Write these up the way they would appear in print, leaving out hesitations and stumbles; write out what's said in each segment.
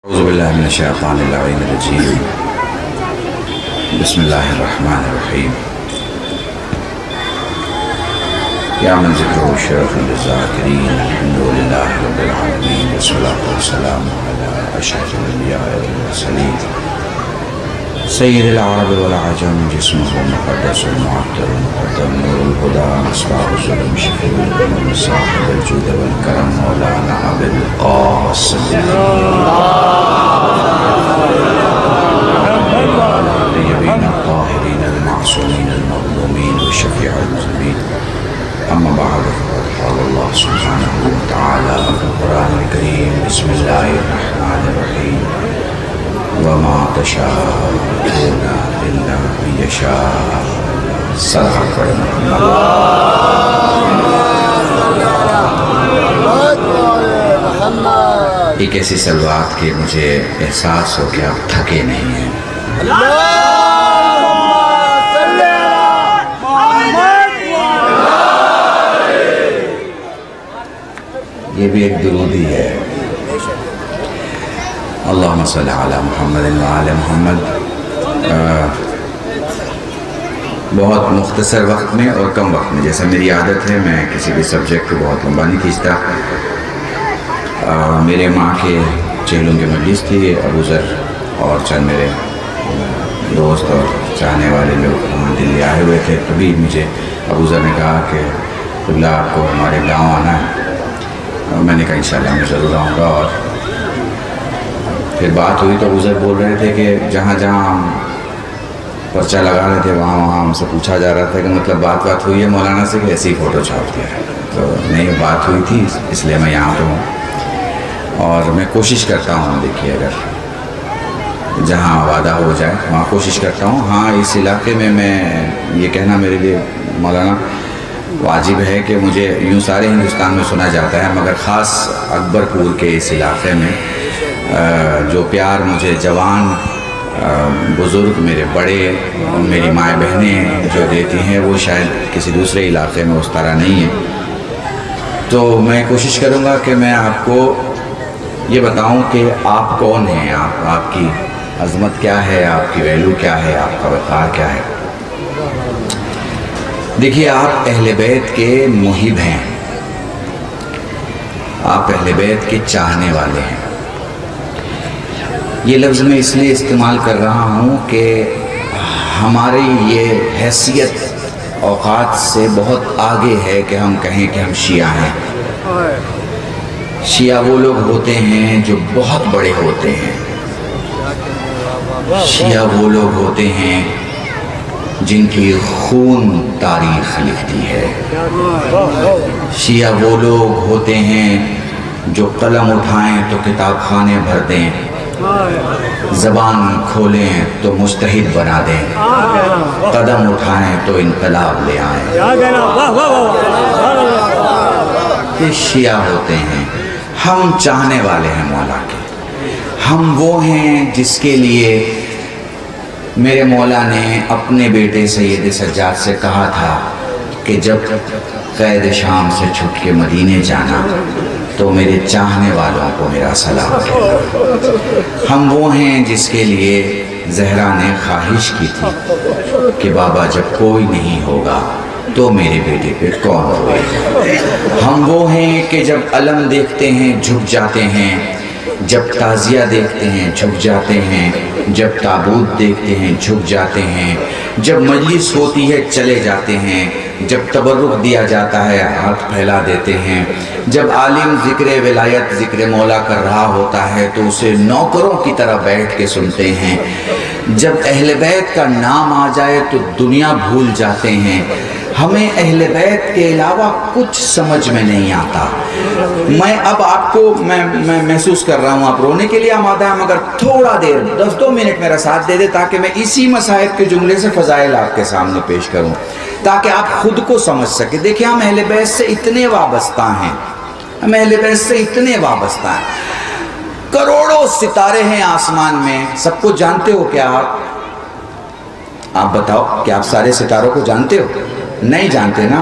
اعوذ باللہ من الشیطان الرجیم بسم اللہ الرحمن الرحیم یا من ذکرہ شرف للذاکرین الحمدللہ رب العالمین والصلاة والسلام علی اشرف الانبیاء والمرسلین سید العرب والعجم جسمہ مقدس معطر مقدم نور الہدى مصباح الظلم شفیع الامم صاحب الجود والکرم مولانا ابی القاسم الطيبين الطاهرين المعصومين المظلومين وشفيع المذنبين أما بعد قال الله سبحانه وتعالى في القرآن الكريم بسم الله الرحمن الرحيم وما تشاءون إلا أن يشاء صدق محمد. ایک ایسی صلوات کہ مجھے احساس ہو کہ آپ تھکے نہیں ہیں. یہ بھی ایک درودی ہے. اللہم صلی علی محمد وعلی محمد. بہت مختصر وقت میں اور کم وقت میں، جیسا میری عادت ہے میں کسی بھی سبجیکٹ کو بہت لمبا نہیں کھینچتا. میرے ماں کے چہلوں کی مجلس تھی، ابو ذر اور چند میرے دوست اور چاہنے والے لوگ وہاں دلی آئے ہوئے تھے. تبھی مجھے ابو ذر نے کہا کہ اللہ آپ کو ہمارے گاؤں آنا ہے. میں نے کہا انشاءاللہ میں ضرور آؤں گا. اور پھر بات ہوئی تو ابو ذر بول رہے تھے کہ جہاں جہاں ہم پرچہ لگا رہے تھے وہاں وہاں ہم سے پوچھا جا رہا تھا کہ مطلب بات ہوئی ہے مولانا سے کہ ایسی فوٹو چھاپ دیا ہے. تو نہیں، بات ہوئی تھی اس لیے میں یہاں پہ ہوں اور میں کوشش کرتا ہوں. دیکھیے اگر جہاں وعدہ ہو جائے وہاں کوشش کرتا ہوں. ہاں اس علاقے میں یہ کہنا میرے لیے مولانا واجب ہے کہ مجھے یوں سارے ہندوستان میں سنا جاتا ہے، مگر خاص اکبر پور کے اس علاقے میں جو پیار مجھے جوان بزرگ میرے بڑے میری مائیں بہنیں جو دیتی ہیں وہ شاید کسی دوسرے علاقے میں اس طرح نہیں ہے. تو میں کوشش کروں گا کہ میں آپ کو یہ بتاؤں کہ آپ کون ہیں، آپ کی عظمت کیا ہے، آپ کی ویلیو کیا ہے، آپ کا وقار کیا ہے. دیکھیے آپ اہل بیت کے محب ہیں، آپ اہل بیت کے چاہنے والے ہیں. یہ لفظ میں اس لیے استعمال کر رہا ہوں کہ ہماری یہ حیثیت اوقات سے بہت آگے ہے کہ ہم کہیں کہ ہم شیعہ ہیں. شیعہ وہ لوگ ہوتے ہیں جو بہت بڑے ہوتے ہیں. شیعہ وہ لوگ ہوتے ہیں جن کی خون تاریخ لکھتی ہے. شیعہ وہ لوگ ہوتے ہیں جو قلم اٹھائیں تو کتاب خانے بھر دیں، زبان کھولیں تو مجتہد بنا دیں، قدم اٹھائیں تو انقلاب لے آئیں. یہ شیعہ ہوتے ہیں. ہم چاہنے والے ہیں مولا کے. ہم وہ ہیں جس کے لیے میرے مولا نے اپنے بیٹے سید سجاد سے کہا تھا کہ جب قید شام سے چھٹ کے مدینے جانا تو میرے چاہنے والوں کو میرا سلام کہنا. ہم وہ ہیں جس کے لیے زہرا نے خواہش کی تھی کہ بابا جب کوئی نہیں ہوگا تو میرے بیٹے پہ کون ہوئے. ہم وہ ہیں کہ جب علم دیکھتے ہیں جھک جاتے ہیں، جب تعزیہ دیکھتے ہیں جھک جاتے ہیں، جب تابوت دیکھتے ہیں جھک جاتے ہیں، جب مجلس ہوتی ہے چلے جاتے ہیں، جب تبرک دیا جاتا ہے ہاتھ پھیلا دیتے ہیں، جب عالم ذکر ولایت ذکر مولا کر رہا ہوتا ہے تو اسے نوکروں کی طرح بیٹھ کے سنتے ہیں، جب اہل بیت کا نام آ جائے تو دنیا بھول جاتے ہیں. ہمیں اہل بیت کے علاوہ کچھ سمجھ میں نہیں آتا. میں اب آپ کو میں محسوس کر رہا ہوں آپ رونے کے لیے آمادہ ہیں، مگر تھوڑا دیر 10-2 منٹ میرا ساتھ دے دے تاکہ میں اسی مصائب کے جملے سے فضائل آپ کے سامنے پیش کروں تاکہ آپ خود کو سمجھ سکیں. دیکھیں ہم اہل بیت سے اتنے وابستہ ہیں، ہم اہل بیت سے اتنے وابستہ ہیں. کروڑوں ستارے ہیں آسمان میں، سب کو جانتے ہو کیا آپ بتاؤ کہ آپ سارے ستاروں کو جانتے ہو؟ نہیں جانتے نا.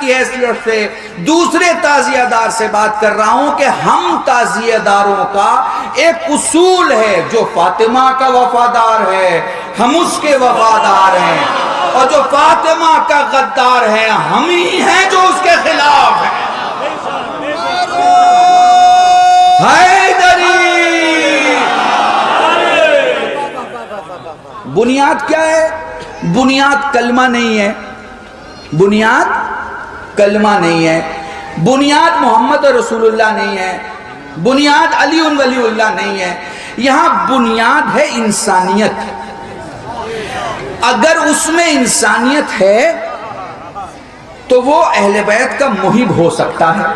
کی حیثیت سے دوسرے تعزیہ دار سے بات کر رہا ہوں کہ ہم تعزیہ داروں کا ایک اصول ہے، جو فاطمہ کا وفادار ہے ہم اس کے وفادار ہیں، اور جو فاطمہ کا غدار ہے ہم ہی ہیں جو اس کے خلاف ہیں۔ حیدری! بنیاد کیا ہے؟ بنیاد کلمہ نہیں ہے، بنیاد کلمہ نہیں ہے، بنیاد محمد رسول اللہ نہیں ہے، بنیاد علی ولی اللہ نہیں ہے، یہاں بنیاد ہے انسانیت۔ اگر اس میں انسانیت ہے تو وہ اہل بیت کا محب ہو سکتا ہے،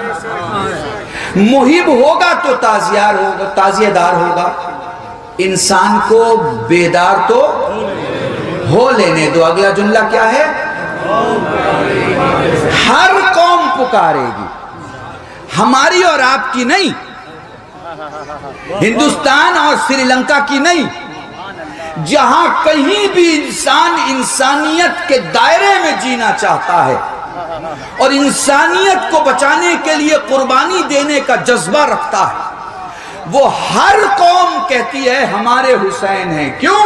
محب ہوگا تو تعزیہ دار ہوگا۔ انسان کو بیدار تو ہو لینے دو۔ اگلا جملہ کیا ہے؟ ہر قوم پکارے گی، ہماری اور آپ کی نہیں، ہندوستان اور سری لنکا کی نہیں، جہاں کہیں بھی انسان انسانیت کے دائرے میں جینا چاہتا ہے اور انسانیت کو بچانے کے لیے قربانی دینے کا جذبہ رکھتا ہے، وہ ہر قوم کہتی ہے ہمارے حسین ہیں۔ کیوں؟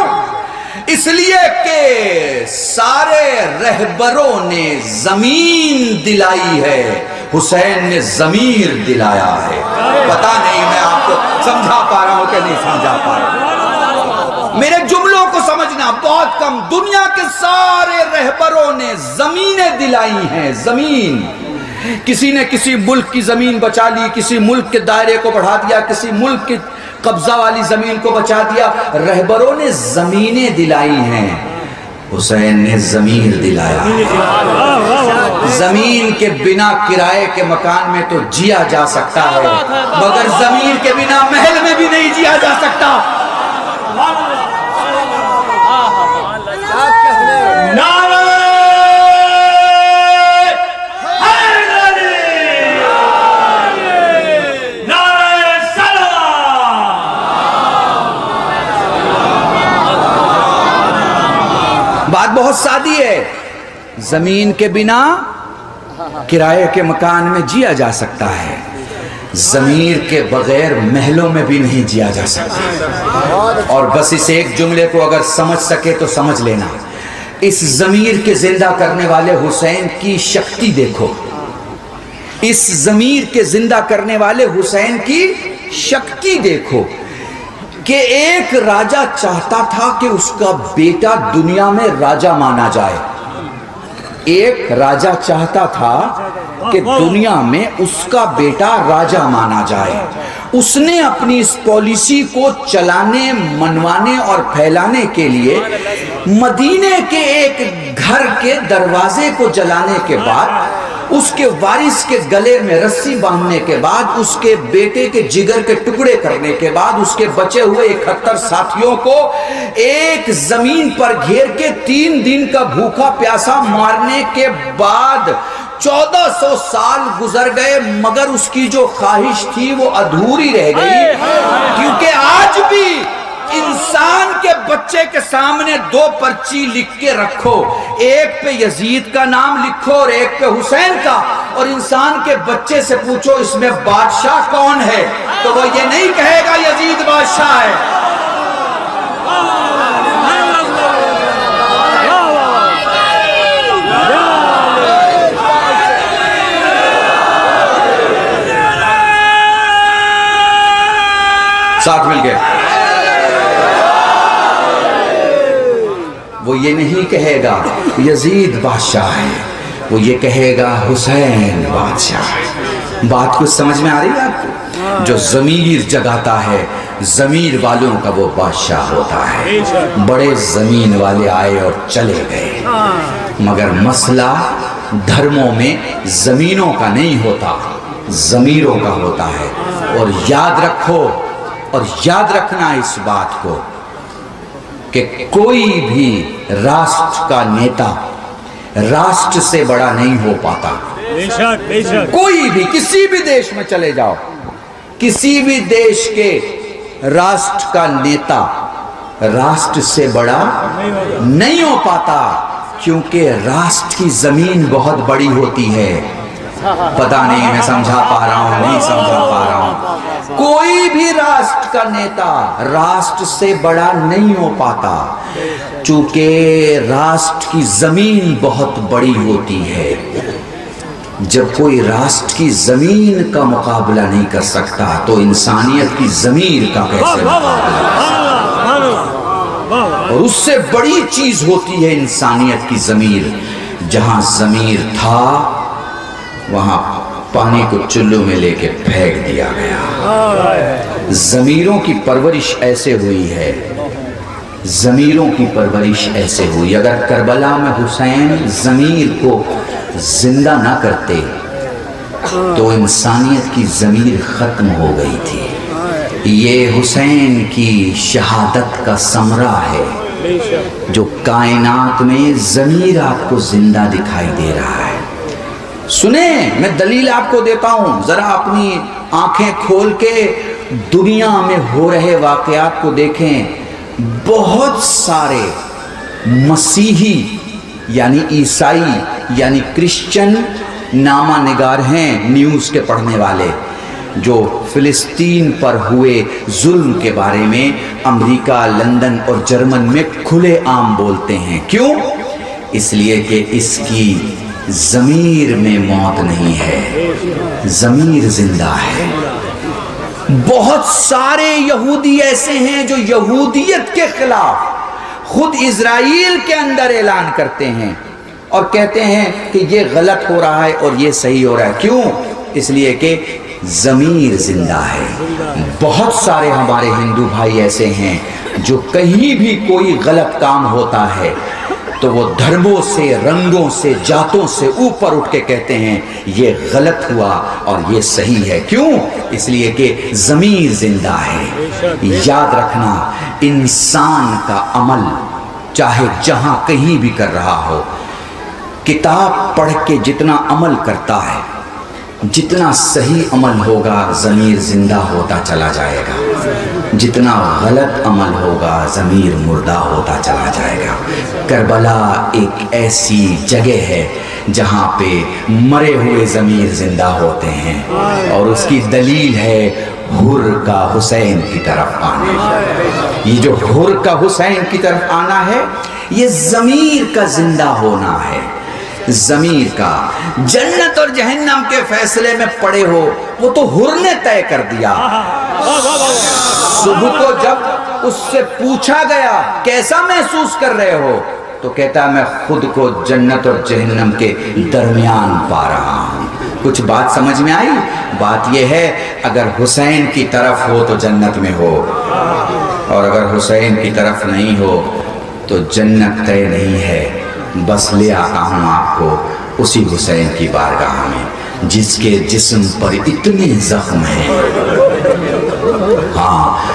اس لیے کہ سارے رہبروں نے زمین دلائی ہے، حسین نے ضمیر دلایا ہے۔ پتہ نہیں میں آپ کو سمجھا پا رہا ہوں کہ نہیں سمجھا پا رہا ہوں، میرے جملوں کو سمجھنا بہت کم۔ دنیا کے سارے رہبروں نے زمینیں دلائی ہیں، زمین۔ کسی نے کسی ملک کی زمین بچا لی، کسی ملک کے دائرے کو بڑھا دیا، کسی ملک کی قبضہ والی زمین کو بچا دیا، رہبروں نے زمینیں دلائی ہیں، حسین نے ضمیر دلایا۔ زمین کے بنا کرائے کے مکان میں تو جیا جا سکتا ہے، مگر ضمیر کے بنا محل میں بھی نہیں جیا جا سکتا۔ بات بہت سادی ہے، زمین کے بنا کرائے کے مکان میں جیا جا سکتا ہے، ضمیر کے بغیر محلوں میں بھی نہیں جیا جا سکتا۔ اور بس اس ایک جملے کو اگر سمجھ سکے تو سمجھ لینا، اس ضمیر کے زندہ کرنے والے حسین کی شکتی دیکھو، اس ضمیر کے زندہ کرنے والے حسین کی شکتی دیکھو کہ ایک راجہ چاہتا تھا کہ اس کا بیٹا دنیا میں راجہ مانا جائے، ایک راجہ چاہتا تھا کہ دنیا میں اس کا بیٹا راجہ مانا جائے۔ اس نے اپنی اس پالیسی کو چلانے، منوانے اور پھیلانے کے لیے مدینے کے ایک گھر کے دروازے کو جلانے کے بعد، اس کے وارث کے گلے میں رسی باندھنے کے بعد، اس کے بیٹے کے جگر کے ٹکڑے کرنے کے بعد، اس کے بچے ہوئے 71 ساتھیوں کو ایک زمین پر گھیر کے 3 دن کا بھوکا پیاسا مارنے کے بعد 1400 سال گزر گئے، مگر اس کی جو خواہش تھی وہ ادھوری رہ گئی، کیونکہ آج بھی انسان کے بچے کے سامنے 2 پرچی لکھ کے رکھو، ایک پہ یزید کا نام لکھو اور ایک پہ حسین کا، اور انسان کے بچے سے پوچھو اس میں بادشاہ کون ہے، تو وہ یہ نہیں کہے گا یزید بادشاہ ہے۔ ساتھ مل گئے، وہ یہ نہیں کہے گا یزید بادشاہ ہے، وہ یہ کہے گا حسین بادشاہ ہے۔ بات کچھ سمجھ میں آ رہی ہے آپ کو؟ جو ضمیر جگاتا ہے، ضمیر والوں کا وہ بادشاہ ہوتا ہے۔ بڑے زمین والے آئے اور چلے گئے، مگر مسئلہ دھرموں میں زمینوں کا نہیں ہوتا، ضمیروں کا ہوتا ہے۔ اور یاد رکھو، اور یاد رکھنا اس بات کو کہ کوئی بھی راشٹر کا نیتا راشٹر سے بڑا نہیں ہو پاتا۔ کوئی بھی کسی بھی دیش میں چلے جاؤ، کسی بھی دیش کے راشٹر کا نیتا راشٹر سے بڑا نہیں ہو پاتا۔ کیونکہ راست کی زمین بہت بڑی ہوتی ہے. پتہ نہیں میں سمجھا پا رہا ہوں نہیں سمجھا پا رہا ہوں. کوئی بھی راست کا نیتا راست سے بڑا نہیں ہو پاتا، چونکہ راست کی زمین بہت بڑی ہوتی ہے. جب کوئی راست کی زمین کا مقابلہ نہیں کر سکتا تو انسانیت کی ضمیر کا کیسے مقابلہ؟ اور اس سے بڑی چیز ہوتی ہے انسانیت کی ضمیر. جہاں ضمیر تھا وہاں پانی کو چلو میں لے کے پھینک دیا گیا. ضمیروں کی پرورش ایسے ہوئی ہے، ضمیروں کی پرورش ایسے ہوئی. اگر کربلا میں حسین ضمیر کو زندہ نہ کرتے تو انسانیت کی ضمیر ختم ہو گئی تھی. یہ حسین کی شہادت کا ثمرہ ہے جو کائنات میں ضمیر آپ کو زندہ دکھائی دے رہا ہے. سنیں میں دلیل آپ کو دیتا ہوں، ذرا اپنی آنکھیں کھول کے دنیا میں ہو رہے واقعات کو دیکھیں. بہت سارے مسیحی یعنی عیسائی یعنی کرسچن نامہ نگار ہیں، نیوز کے پڑھنے والے، جو فلسطین پر ہوئے ظلم کے بارے میں امریکہ، لندن اور جرمن میں کھلے عام بولتے ہیں. کیوں؟ اس لیے کہ اس کی ضمیر میں موت نہیں ہے، ضمیر زندہ ہے. بہت سارے یہودی ایسے ہیں جو یہودیت کے خلاف خود اسرائیل کے اندر اعلان کرتے ہیں اور کہتے ہیں کہ یہ غلط ہو رہا ہے اور یہ صحیح ہو رہا ہے. کیوں؟ اس لیے کہ ضمیر زندہ ہے. بہت سارے ہمارے ہندو بھائی ایسے ہیں جو کہیں بھی کوئی غلط کام ہوتا ہے تو وہ دھرموں سے، رنگوں سے، جاتوں سے اوپر اٹھ کے کہتے ہیں یہ غلط ہوا اور یہ صحیح ہے. کیوں؟ اس لیے کہ ضمیر زندہ ہے. یاد رکھنا، انسان کا عمل چاہے جہاں کہیں بھی کر رہا ہو، کتاب پڑھ کے جتنا عمل کرتا ہے، جتنا صحیح عمل ہوگا ضمیر زندہ ہوتا چلا جائے گا، جتنا غلط عمل ہوگا ضمیر مردہ ہوتا چلا جائے گا. کربلا ایک ایسی جگہ ہے جہاں پہ مرے ہوئے ضمیر زندہ ہوتے ہیں، اور اس کی دلیل ہے حر کا حسین کی طرف آنا. یہ جو حر کا حسین کی طرف آنا ہے یہ ضمیر کا زندہ ہونا ہے. ضمیر کا جنت اور جہنم کے فیصلے میں پڑے ہو وہ تو حر نے طے کر دیا. صبح کو جب اس سے پوچھا گیا کیسا محسوس کر رہے ہو تو کہتا میں خود کو جنت اور جہنم کے درمیان پا رہا ہوں. کچھ بات سمجھ میں آئی؟ بات یہ ہے اگر حسین کی طرف ہو تو جنت میں ہو، اور اگر حسین کی طرف نہیں ہو تو جنت طے نہیں ہے. بس لے آتا ہوں آپ کو اسی حسین کی بارگاہ میں جس کے جسم پر اتنے زخم ہیں. ہاں،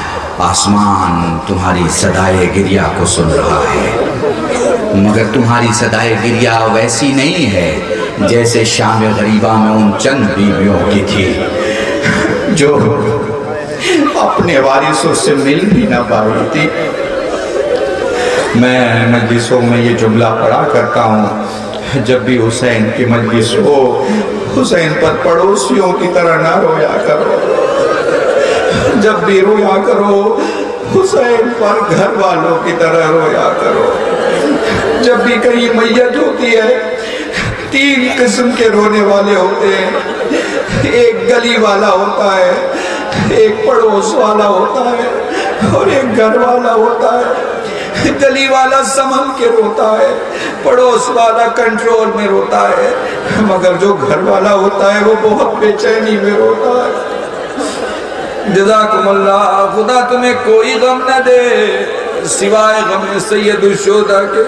آسمان تمہاری صدائے گریہ کو سن رہا ہے، مگر تمہاری صدائے گریہ ویسی نہیں ہے جیسے شام غریبہ میں ان چند بیویوں کی تھی جو اپنے وارثوں سے مل بھی نہ پائی تھی. میں مجلسوں میں یہ جملہ پڑھا کرتا ہوں، جب بھی حسین کی مجلس ہو حسین پر پڑوسیوں کی طرح نہ رویا کرو، جب بھی رویا کرو حسین پر گھر والوں کی طرح رویا کرو. جب بھی کہیں میت ہوتی ہے 3 قسم کے رونے والے ہوتے ہیں. ایک گلی والا ہوتا ہے، ایک پڑوس والا ہوتا ہے اور ایک گھر والا ہوتا ہے. گلی والا سنبھل کے روتا ہے، پڑوس والا کنٹرول میں روتا ہے، مگر جو گھر والا ہوتا ہے وہ بہت بے چینی میں روتا ہے. جزاکم اللہ، خدا تمہیں کوئی غم نہ دے سوائے غم سید الشہداء کے.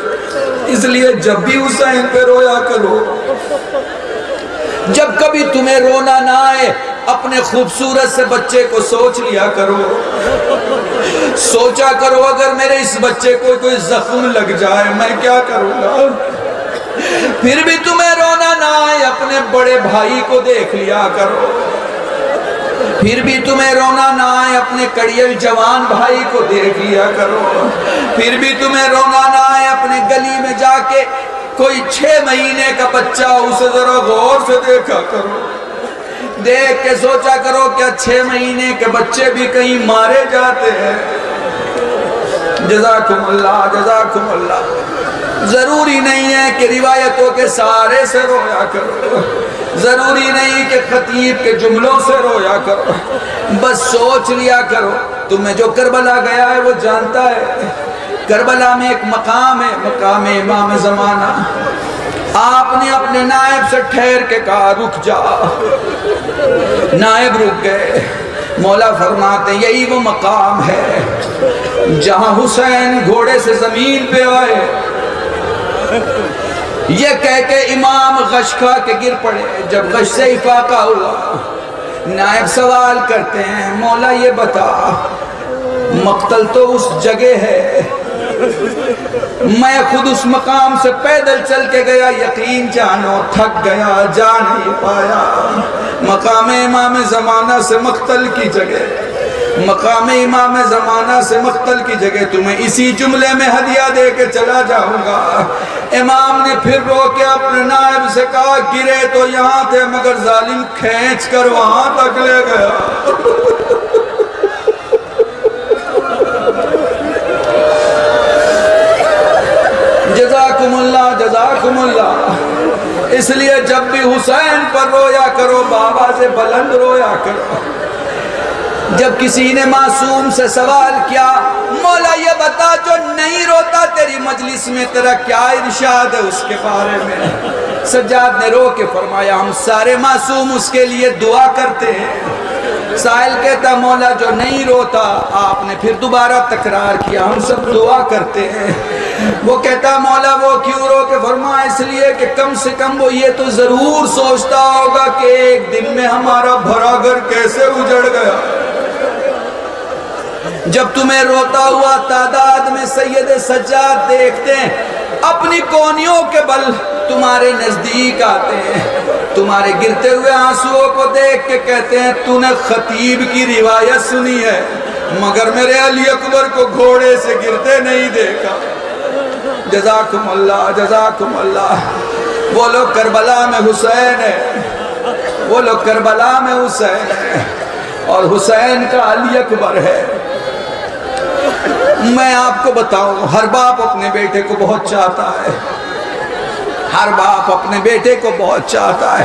اس لیے جب بھی حسین پہ رویا کرو، جب کبھی تمہیں رونا نہ آئے اپنے خوبصورت سے بچے کو سوچ لیا کرو، سوچا کرو اگر میرے اس بچے کو کوئی زخم لگ جائے میں کیا کروں گا. پھر بھی تمہیں رونا نہ آئے اپنے بڑے بھائی کو دیکھ لیا کرو، پھر بھی تمہیں رونا نہ آئے اپنے کڑیل جوان بھائی کو دیکھ لیا کرو، پھر بھی تمہیں رونا نہ آئے اپنے گلی میں جا کے کوئی 6 مہینے کا بچہ اسے ذرا غور سے دیکھا کرو، دیکھ کے سوچا کرو کیا 6 مہینے کے بچے بھی کہیں مارے جاتے ہیں؟ جزاکم اللہ جزاکم اللہ۔ ضروری نہیں ہے کہ روایتوں کے سارے سے رویا کرو، ضروری نہیں کہ خطیب کے جملوں سے رویا کرو، بس سوچ لیا کرو۔ تمہیں جو کربلا گیا ہے وہ جانتا ہے، کربلا میں ایک مقام ہے، مقام امام زمانہ۔ آپ نے اپنے نائب سے ٹھہر کے کہا رک جا، نائب رک گئے۔ مولا فرماتے ہیں یہی وہ مقام ہے جہاں حسین گھوڑے سے زمین پہ آئے، یہ کہہ کے امام غش کھا کے گر پڑے۔ جب غش سے افاقہ ہوا، نائب سوال کرتے ہیں مولا یہ بتا، مقتل تو اس جگہ ہے، میں خود اس مقام سے پیدل چل کے گیا، یقین جانو تھک گیا، جا نہیں پایا۔ مقام امام زمانہ سے مقتل کی جگہ، مقام امام زمانہ سے مقتل کی جگہ تمہیں اسی جملے میں ہدیہ دے کے چلا جاؤں گا۔ امام نے پھر رو کے اپنے نائب سے کہا گرے تو یہاں تھے مگر ظالم کھینچ کر وہاں تک لے گیا۔ جزاکم اللہ جزاکم اللہ۔ اس لیے جب بھی حسین پر رویا کرو بابا سے بلند رویا کرو۔ جب کسی نے معصوم سے سوال کیا مولا یہ بتا جو نہیں روتا تیری مجلس میں تیرا کیا ارشاد ہے اس کے بارے میں؟ سجاد نے رو کے فرمایا ہم سارے معصوم اس کے لیے دعا کرتے ہیں۔ سائل کہتا مولا جو نہیں روتا، آپ نے پھر دوبارہ تکرار کیا ہم سب دعا کرتے ہیں۔ وہ کہتا مولا وہ کیوں رو کے فرمایا اس لیے کہ کم سے کم وہ یہ تو ضرور سوچتا ہوگا کہ ایک دن میں ہمارا بھرا گھر کیسے اجڑ گیا۔ جب تمہیں روتا ہوا تعداد میں سید سجاد دیکھتے ہیں، اپنی کونیوں کے بل تمہارے نزدیک آتے ہیں، تمہارے گرتے ہوئے آنسوؤں کو دیکھ کے کہتے ہیں تو نے خطیب کی روایت سنی ہے مگر میرے علی اکبر کو گھوڑے سے گرتے نہیں دیکھا۔ جزاکم اللہ جزاکم اللہ۔ وہ لوگ کربلا میں حسین ہے، وہ لوگ کربلا میں حسین ہے اور حسین کا علی اکبر ہے۔ میں آپ کو بتاؤں ہر باپ اپنے بیٹے کو بہت چاہتا ہے، ہر باپ اپنے بیٹے کو بہت چاہتا ہے،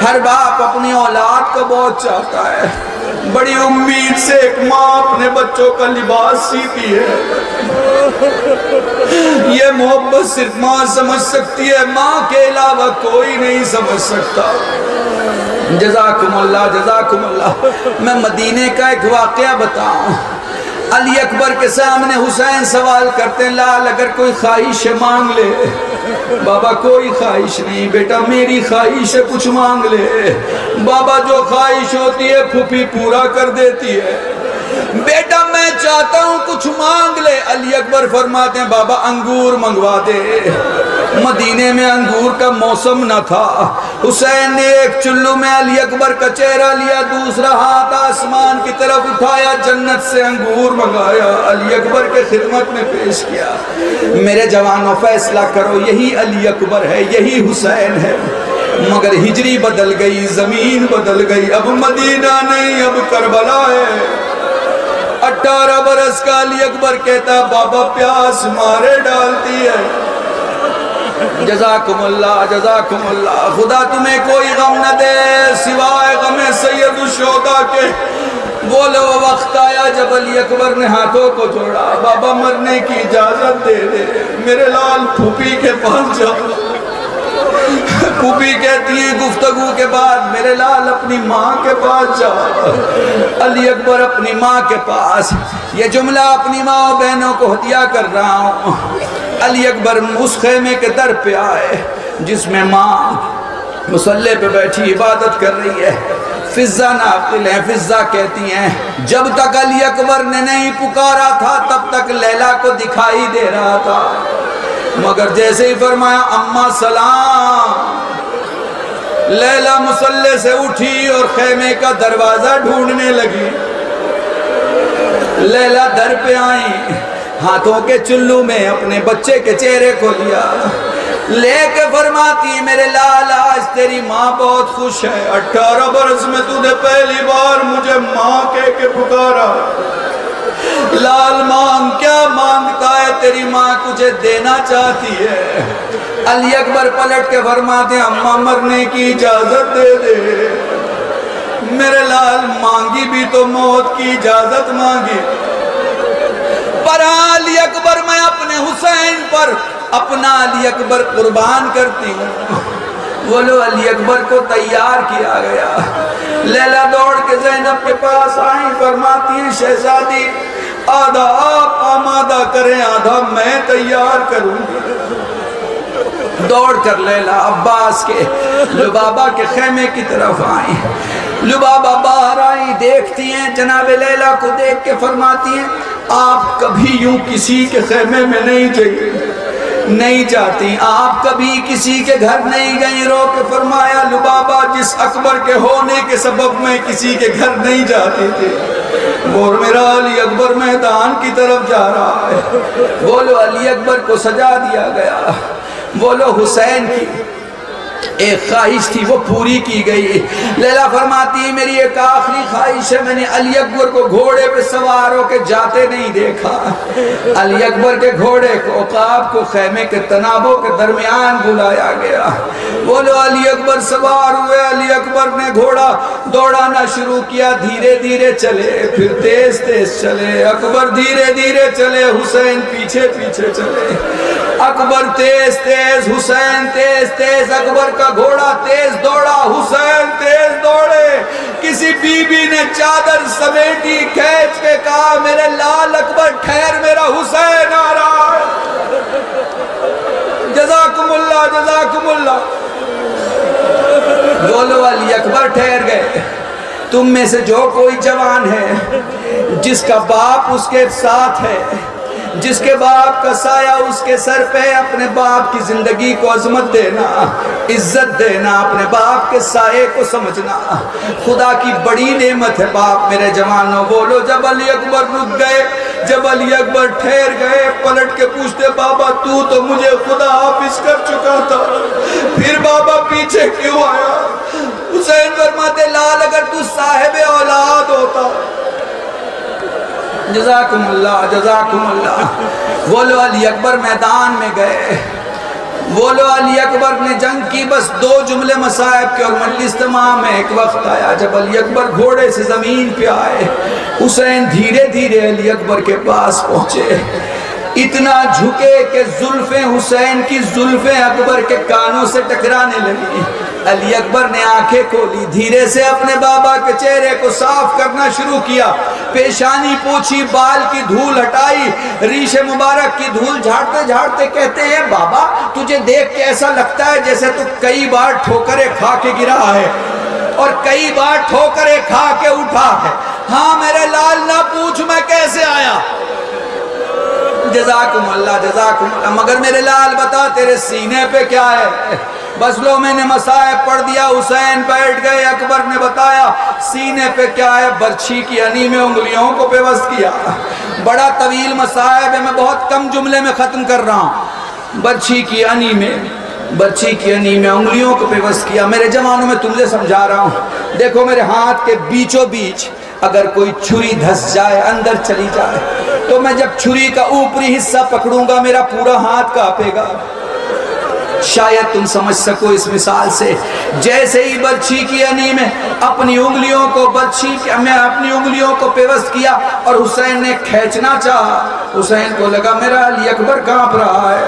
ہر باپ اپنی اولاد کو بہت چاہتا ہے۔ بڑی امید سے ایک ماں اپنے بچوں کا لباس سیتی ہے، یہ محبت صرف ماں سمجھ سکتی ہے، ماں کے علاوہ کوئی نہیں سمجھ سکتا۔ جزاکم اللہ جزاکم اللہ۔ میں مدینے کا ایک واقعہ بتاؤں۔ علی اکبر کے سامنے حسین سوال کرتے ہیں لال اگر کوئی خواہش مانگ لے۔ بابا کوئی خواہش نہیں بیٹا میری خواہش ہے کچھ مانگ لے۔ بابا جو خواہش ہوتی ہے پھوپھی پورا کر دیتی ہے، بیٹا میں چاہتا ہوں کچھ مانگ لے۔ علی اکبر فرماتے ہیں بابا انگور منگوا دے۔ مدینے میں انگور کا موسم نہ تھا۔ حسین نے ایک چلو میں علی اکبر کا چہرہ لیا، دوسرا ہاتھ آسمان کی طرف اٹھایا، جنت سے انگور منگایا، علی اکبر کے خدمت میں پیش کیا۔ میرے جوانوں فیصلہ کرو یہی علی اکبر ہے، یہی حسین ہے۔ مگر ہجری بدل گئی، زمین بدل گئی، اب مدینہ نہیں اب کربلا ہے۔ 18 برس کا علی اکبر کہتا بابا پیاس مارے ڈالتی ہے۔ جزاکم اللہ جزاکم اللہ۔ خدا تمہیں کوئی غم نہ دے سوائے غم سید الشہداء کے۔ وہ لو وقت آیا جب علی اکبر نے ہاتھوں کو جوڑا، بابا مرنے کی اجازت دے دے، میرے لال پھوپھی کے پاس جا۔ پھوپھی کہتی ہے گفتگو کے بعد میرے لال اپنی ماں کے پاس جا۔ علی اکبر اپنی ماں کے پاس، یہ جملہ اپنی ماں و بہنوں کو ہدیہ کر رہا ہوں۔ علی اکبر اس خیمے کے در پہ آئے جس میں ماں مصلی پہ بیٹھی عبادت کر رہی ہے۔ فضہ ناقل ہیں، فضہ کہتی ہیں جب تک علی اکبر نے نہیں پکارا تھا تب تک لیلا کو دکھائی دے رہا تھا، مگر جیسے ہی فرمایا اماں سلام، لیلا مصلی سے اٹھی اور خیمے کا دروازہ ڈھونڈنے لگی۔ لیلا در پہ آئیں، ہاتھوں کے چلو میں اپنے بچے کے چہرے کو لیا۔ لے کے فرماتی میرے لال آج تیری ماں بہت خوش ہے، 18 برس میں تو نے پہلی بار مجھے ماں کہہ کے پکارا۔ لال مانگ، کیا مانگتا ہے؟ تیری ماں تجھے دینا چاہتی ہے۔ علی اکبر پلٹ کے فرماتے ہیں اماں مرنے کی اجازت دے دے۔ میرے لال مانگی بھی تو موت کی اجازت مانگی، پر علی اکبر میں اپنے حسین پر اپنا علی اکبر قربان کرتی ہوں۔ بولو علی اکبر کو تیار کیا گیا۔ لیلا دوڑ کے زینب کے پاس آئیں، فرماتی ہیں شہزادی آدھا آپ آمادہ کریں، آدھا میں تیار کروں۔ دوڑ کر لیلا عباس کے لبابہ کے خیمے کی طرف آئیں۔ لبابہ باہر آئیں، دیکھتی ہیں جناب لیلا کو، دیکھ کے فرماتی ہیں آپ کبھی یوں کسی کے خیمے میں نہیں جاتی، آپ کبھی کسی کے گھر نہیں گئیں۔ رو کے فرمایا لبابہ جس اکبر کے ہونے کے سبب میں کسی کے گھر نہیں جاتی تھی، اور میرا علی اکبر میدان کی طرف جا رہا ہے۔ بولو علی اکبر کو سجا دیا گیا۔ بولو حسین کی ایک خواہش تھی وہ پوری کی گئی۔ لیلا فرماتی میری ایک آخری خواہش ہے، میں نے علی اکبر کو گھوڑے پہ سوار ہو کے جاتے نہیں دیکھا۔ علی اکبر کے گھوڑے کو عقاب کو خیمے کے تنابوں کے درمیان بلایا گیا۔ بولو علی اکبر سوار ہوئے، علی اکبر نے گھوڑا دوڑانا شروع کیا، دھیرے دھیرے چلے پھر تیز تیز چلے، اکبر دھیرے دھیرے چلے، حسین پیچھے پیچھے چلے، اکبر تیز تیز، حسین تیز تیز، اکبر کا گھوڑا تیز دوڑا، حسین تیز دوڑے۔ کسی بی بی نے چادر سمیٹی، کھینچ کے کہا میرے لال اکبر ٹھہر، میرا حسین آ رہا ہے۔ جزاکم اللہ جزاکم اللہ۔ بولو علی اکبر ٹھہر گئے۔ تم میں سے جو کوئی جوان ہے جس کا باپ اس کے ساتھ ہے، جس کے باپ کا سایہ اس کے سر پہ، اپنے باپ کی زندگی کو عظمت دینا، عزت دینا، اپنے باپ کے سائے کو سمجھنا خدا کی بڑی نعمت ہے باپ۔ میرے جوانوں بولو جب علی اکبر رک گئے، جب علی اکبر ٹھہر گئے، پلٹ کے پوچھتے بابا تو مجھے خدا حافظ کر چکا تھا، پھر بابا پیچھے کیوں آیا؟ حسین فرماتے لال اگر تو صاحب اولاد ہوتا۔ جزاکم اللہ جزاکم اللہ۔ بولو علی اکبر میدان میں گئے، بولو علی اکبر نے جنگ کی، بس 2 جملے مصائب کے اور مجلس تمام میں ایک وقت آیا جب علی اکبر گھوڑے سے زمین پہ آئے، حسین دھیرے دھیرے علی اکبر کے پاس پہنچے، اتنا جھکے کہ زلفیں حسین کی زلفیں اکبر کے کانوں سے ٹکرانے لگی۔ علی اکبر نے آنکھیں کھولی، دھیرے سے اپنے بابا کے چہرے کو صاف کرنا شروع کیا، پیشانی پوچھی، بال کی دھول ہٹائی، ریش مبارک کی دھول جھاڑتے جھاڑتے کہتے ہیں بابا تجھے دیکھ کے ایسا لگتا ہے جیسے تو کئی بار ٹھوکریں کھا کے گرا ہے اور کئی بار ٹھوکریں کھا کے اٹھا ہے۔ ہاں میرے لال نہ پوچھ میں کیسے آیا۔ جزاکم اللہ جزاکم اللہ۔ مگر میرے لال بتا تیرے سینے پہ کیا ہے؟ بس لو میں نے مصائب پڑھ دیا۔ حسین بیٹھ گئے، اکبر نے بتایا سینے پہ کیا ہے، برچھی کی انی میں انگلیوں کو پیوست کیا۔ بڑا طویل مصائب ہے، میں بہت کم جملے میں ختم کر رہا ہوں۔ برچھی کی انی میں انگلیوں کو پیوست کیا۔ میرے جوانوں میں تم سے سمجھا رہا ہوں، دیکھو میرے ہاتھ کے بیچوں بیچ اگر کوئی چھری دھس جائے، اندر چلی جائے، تو میں جب چھری کا اوپری حصہ پکڑوں گا میرا پورا ہاتھ کانپے گا۔ شاید تم سمجھ سکو اس مثال سے، جیسے ہی برچھی کی انی میں اپنی انگلیوں کو پیوست کیا اور حسین نے کھینچنا چاہا، حسین کو لگا میرا علی اکبر کانپ رہا ہے۔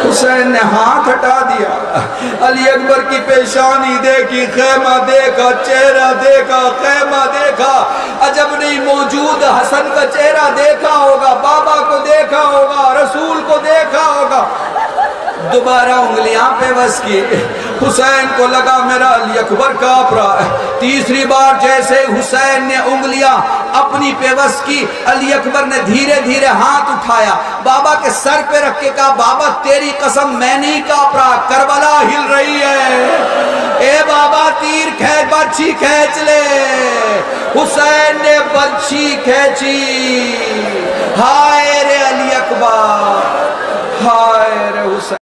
حسین نے ہاتھ ہٹا دیا، علی اکبر کی پیشانی دیکھی، خیمہ دیکھا، چہرہ دیکھا، خیمہ دیکھا، عجب نہیں موجود حسن کا چہرہ دیکھا ہوگا، بابا کو دیکھا ہوگا، رسول کو دیکھا ہوگا۔ دوبارہ انگلیاں پیوست کی، حسین کو لگا میرا علی اکبر کانپ رہا ہے۔ تیسری بار جیسے حسین نے انگلیاں اپنی پیوست کی، علی اکبر نے دھیرے دھیرے ہاتھ اٹھایا، بابا کے سر پہ رکھ کے کہا بابا تیری قسم میں نہیں کانپ رہا، کربلا ہل رہی ہے، اے بابا تیر کھینچ، برچھی کھینچ لے۔ حسین نے برچھی کھینچی، ہائے رے علی اکبر، ہائے رے حسین۔